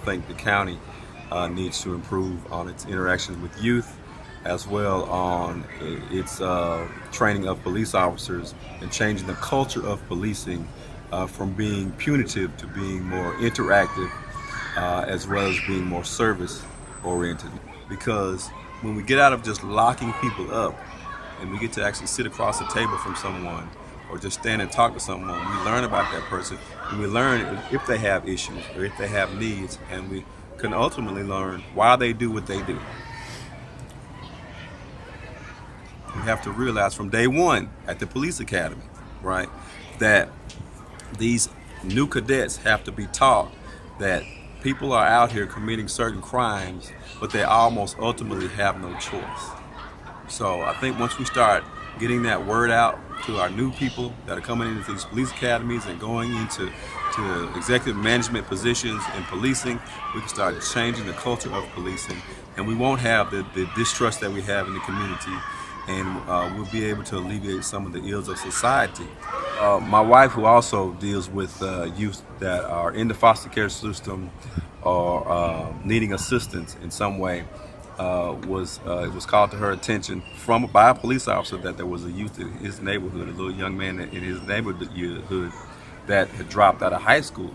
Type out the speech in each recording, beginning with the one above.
think the county needs to improve on its interactions with youth, as well on its training of police officers and changing the culture of policing from being punitive to being more interactive, as well as being more service oriented. Because when we get out of just locking people up and we get to actually sit across the table from someone or just stand and talk to someone, we learn about that person and we learn if they have issues or if they have needs, and we can ultimately learn why they do what they do. We have to realize from day one at the police academy, right, that these new cadets have to be taught that people are out here committing certain crimes, but they almost ultimately have no choice. So I think once we start getting that word out to our new people that are coming into these police academies and going into executive management positions in policing, we can start changing the culture of policing, and we won't have the distrust that we have in the community, and we'll be able to alleviate some of the ills of society. My wife, who also deals with youth that are in the foster care system or needing assistance in some way, it was called to her attention by a police officer that there was a youth in his neighborhood, a little young man in his neighborhood that had dropped out of high school.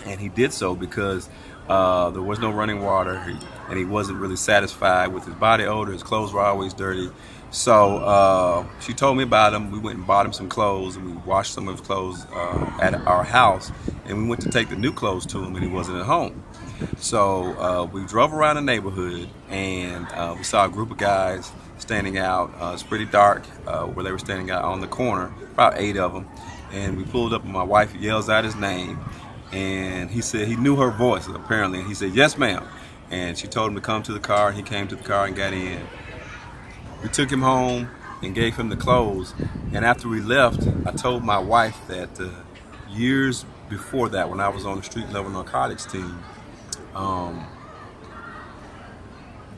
And he did so because there was no running water, and he wasn't really satisfied with his body odor. His clothes were always dirty. So she told me about him. We went and bought him some clothes, and we washed some of his clothes at our house. And we went to take the new clothes to him, and he wasn't at home. So we drove around the neighborhood, and we saw a group of guys standing out. It's pretty dark where they were standing out on the corner, about 8 of them. And we pulled up, and my wife yells out his name. And he said he knew her voice, apparently. And he said, "Yes, ma'am." And she told him to come to the car, and he came to the car and got in. We took him home and gave him the clothes. And after we left, I told my wife that years before that, when I was on the street level narcotics team,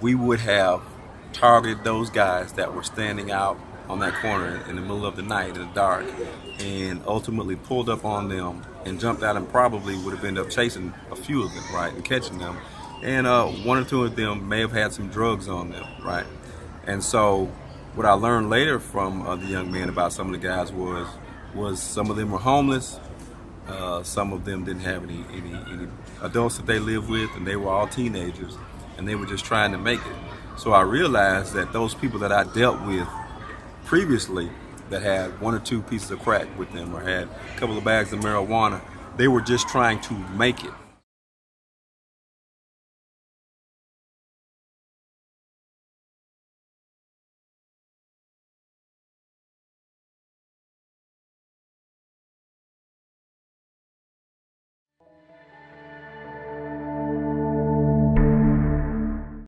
we would have targeted those guys that were standing out on that corner in the middle of the night in the dark, and ultimately pulled up on them and jumped out, and probably would have ended up chasing a few of them, right, and catching them. And 1 or 2 of them may have had some drugs on them, right. And so what I learned later from the young men about some of the guys was some of them were homeless, some of them didn't have any adults that they lived with, and they were all teenagers, and they were just trying to make it. So I realized that those people that I dealt with previously that had 1 or 2 pieces of crack with them or had a couple of bags of marijuana, they were just trying to make it.